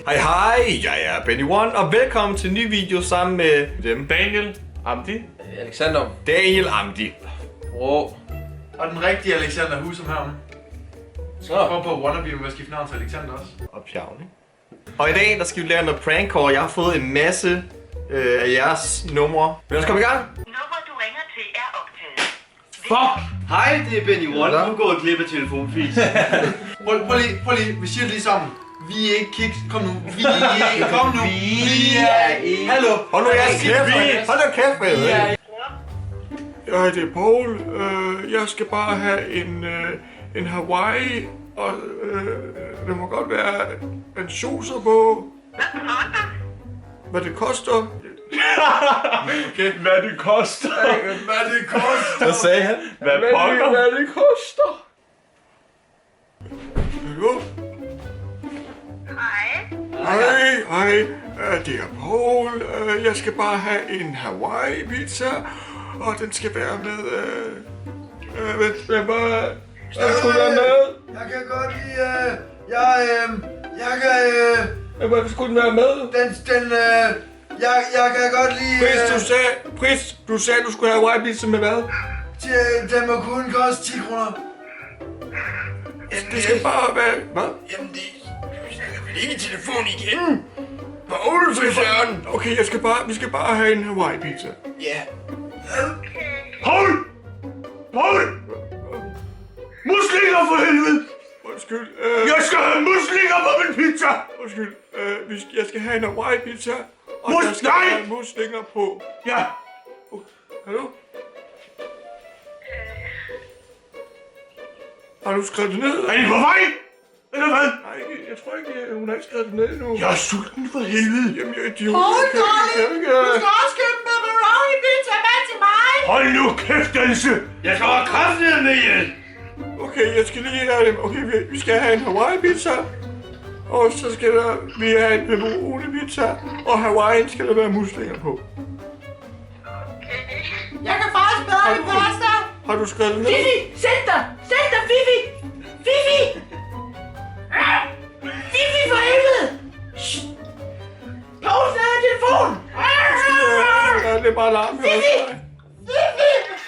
Hej, jeg er Benny One, og velkommen til en ny video sammen med dem. Daniel Amdi. Alexander. Daniel Amdi. Bro. Og den rigtige Alexander Husum herom. Så prøv på Wannabe, men hvad skifte navn til Alexander også? Og Pjavn, ikke? Og i dag, der skal vi lave noget prank call. Jeg har fået en masse af jeres numre. Lad os komme i gang. Nummer du ringer til er optaget. Fuck! Hej, det er Benny One. Nu går jeg glip af telefonfis. Prøv lige, vi siger det lige sammen. Vi er ikke kiks. Kom nu. Vi er ikke. Kom nu. Vi er ikke. Hallo. Hold nu jeres kæft. Hold nu kæft med det. Ja, det er Paul. Jeg skal bare have en Hawaii, og det må godt være en shoser på. Hvad det koster? Okay. Hvad det koster? Hvad det koster? Hvad sagde han? Hvad pokker? Hvad det koster? Hallo? Hej. Det er Paul. Jeg skal bare have en Hawaii pizza, og den skal være med. Hvad skulle være med? Jeg kan godt lide. Hvad skulle den være med? Jeg kan godt lide. Du sagde, du skulle have Hawaii pizza med hvad? Den må kun koste 10 kroner. Det skal bare være. Hvad? Jamen det. Vi snakker vel ikke i telefon igen? Paul, frisøren. Okay, vi skal bare have en Hawaii pizza. Ja. Paul! Paul! Muslinger for helvede! Undskyld. Jeg skal have muslinger på min pizza! Undskyld. Jeg skal have en Hawaii pizza, og Nej! der skal være muslinger på. Ja! Hallo? Har du skrevet det ned? Er I på vej? Eller hvad? Nej, jeg tror ikke, hun har ikke skrevet det ned endnu. Jeg er sulten for helvede! Jamen, jeg er idiot. Du skal også købe pepperoni pizza med til mig. Hold nu kæft, Danse! Jeg skal have kraftigt med ihjel. Okay, jeg skal lige have dem. Okay, vi skal have en Hawaii pizza. Og så skal vi have en pepperoni pizza. Og Hawaiian skal der være muslinger på. Jeg kan faktisk bedre i pasta. Har du skrevet det ned? Fifi, sæt dig, Fifi. Fifi. Fifi for helvede. Paul snakker i telefon. Ja, det er bare larm. Fifi.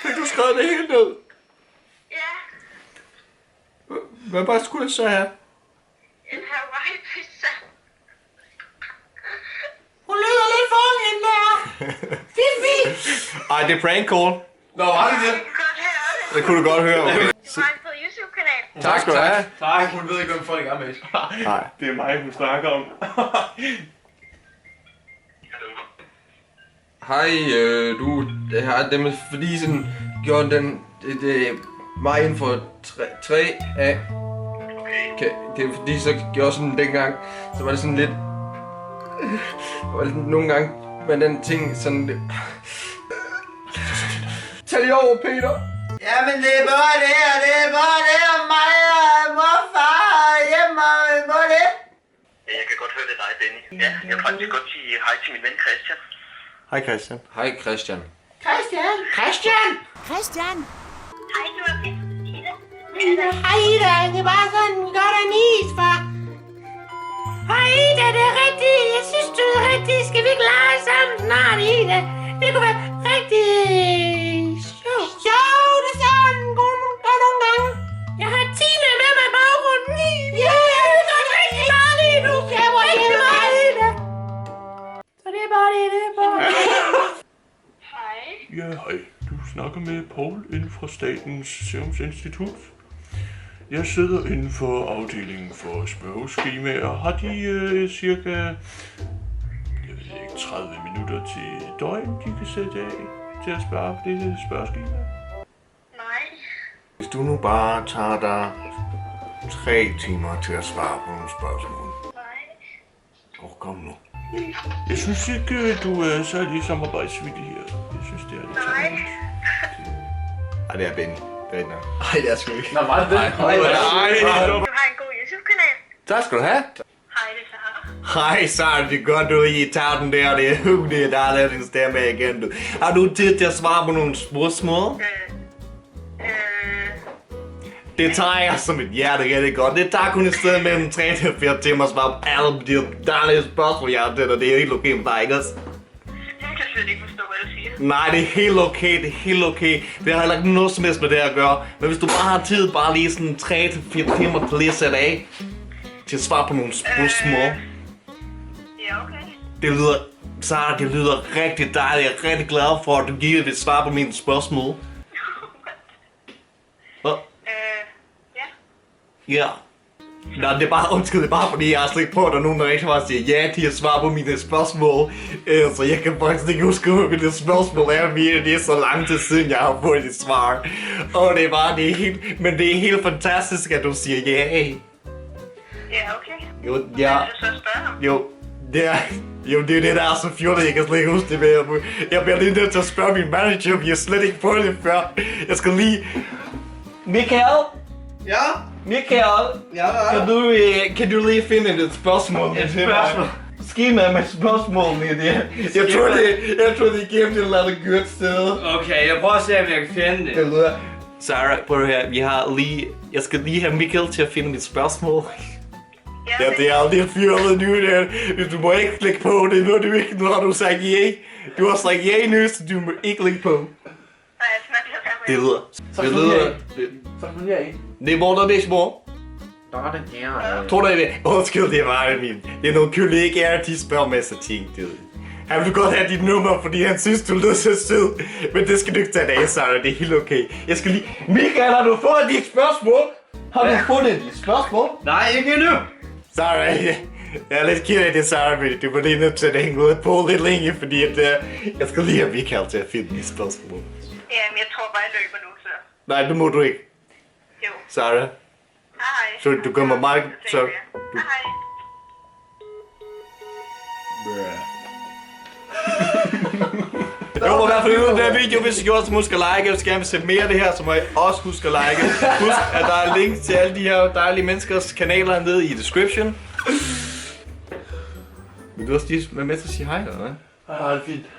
Fik du skrevet det hele ned? Ja, Hvad skulle jeg så have? en Hawaii pizza. Hun lyder lidt for hende der. Fifi. Ej, det er prank call. Nå, var det det? Jeg kan godt høre det. Det kunne du godt høre. Okay. Du har en fed YouTube-kanal. Tak skal du have. Tak. Hun ved ikke, hvem folk er med. Nej. Det er mig, hun snakker om. Hej, det her det med fordi sådan gjorde den det mig inden for 3 af. Okay. Det er fordi så gjorde sådan dengang, så var det sådan lidt. Var det nogle gange med den ting sådan lidt. Tag lige over, Peter. Jamen det er bare det her, og mig og morfar hjemme og hvor det. Jeg kan godt høre det dig, Benny. Ja, jeg vil faktisk godt sige hej til min ven Christian. Hej Christian. Hej, Christian. Christian. Hej, du er Ida. Hej, Ida. Det er bare sådan, godt en is, far. Hej, Ida, det er rigtigt. Jeg synes, du er rigtigt. Skal vi ikke lege sammen snart, Ida? Det kunne være rigtig sjovt. Det er sådan, gør nogle gange. Jeg har Tina med mig i baggrunden. Ja, det gør rigtig meget lige nu. Jeg var rigtig meget, Ida. Så det er bare det, Hej. Ja, hej. Du snakker med Paul inden fra Statens Serum Institut. Jeg sidder inden for afdelingen for spørgeskemaer. Har de cirka, jeg ved ikke, 30 minutter til døgn, de kan sætte af til at spare på det spørgeskema? Nej. Hvis du nu bare tager dig 3 timer til at svare på nogle spørgsmål. Nej. Kom nu. Jeg synes ikke, du er særlig samarbejdsvillig her. Jeg synes, det er lidt sådan. Ej, det er Benny. Det er ikke nok. Nej, det er sgu ikke. Nå, var det det? Du har en god YouTube-kanal. Tak skal du have. Hej, det er Sara. Hej Sara, det er godt du lige tager den der. Det er der har lavet din stemme igen. Du. Har du tid til at svare på nogle spørgsmål? Det tager jeg som et hjerte rigtig godt. Det tager kun et sted mellem 3 til 4 timer at svare på alle de dejlige spørgsmål, jeg har til, og det er helt okay med dig, ikke også? Jeg kan slet ikke forstå, hvad du siger. Nej, det er helt okay, det er helt okay. Det har heller ikke noget som helst med det at gøre. Men hvis du bare har tid, bare lige sådan 3 til 4 timer til lige at sætte af til at svare på nogle spørgsmål. Ja, okay. Det lyder, Sara, det lyder rigtig dejligt. Jeg er rigtig glad for, at du giver et svar på mine spørgsmål. Hvad? Ja. Ja. Nej, det er bare, undskyld, det er bare fordi, jeg har slet ikke på, at der er nogen, der rigtig meget siger ja til at svare på mine spørgsmål. Så jeg kan faktisk ikke huske, hvad mine spørgsmål er mere. Det er så lang tid siden, jeg har fået et svar. Og det er bare, det er helt, men det er helt fantastisk, at du siger ja. Ja, okay. Jo, Hvad ja. vil du så spørge ham? Jo, det er det, der er så fjollet, jeg kan slet ikke huske det mere. Jeg bliver lige nødt til at spørge min manager, vi har slet ikke fået det før. Jeg skal lige... Michael? Ja? Michael? Ja, Kan du lige finde et spørgsmål? Et spørgsmål? Skema med spørgsmål med det. Jeg tror det er gemt et eller andet godt sted. Okay, jeg prøver at se, om jeg kan finde det. Det lyder... Sarah, prøv her. Jeg skal lige have Michael til at finde mit spørgsmål. Ja, det er aldrig fjollet nu, der. Du må ikke klikke på det, når du ikke har du sagt ja. Du har sagt ja nu, så du må ikke klikke på. Nej, jeg snakker sammen med. Det lyder... Så kan jeg ikke. Det er hvor der er små. Der er den her. Tror du det? Undskyld, det var min. Det er nogle kollegaer, de spørger med sig ting, du ved. Han vil godt have dit nummer, fordi han synes, du lyder så sød. Men det skal du ikke tage af, Sarah. Det er helt okay. Jeg skal lige... Michael, har du fået dit spørgsmål? Har du fundet dit spørgsmål? Nej, ikke endnu. Sarah, jeg er lidt ked af det, Sarah, men du var lige nødt til at hænge ud på lidt længe, fordi at, jeg skal lige have Michael til at finde dit spørgsmål. Jamen, jeg tror bare, jeg løber nu, så. Nej, det må du ikke. Jo. Sarah, Hej. så du kommer meget... Så, Hej. jeg håber i hvert fald, at den her video, hvis I gjorde, så husk at like. Hvis I gerne vil se mere af det her, så må I også huske at like. Husk, at der er link til alle de her dejlige menneskers kanaler nede i description. Vil du også lige være med til at sige hej, eller hvad? Ja, det er fint.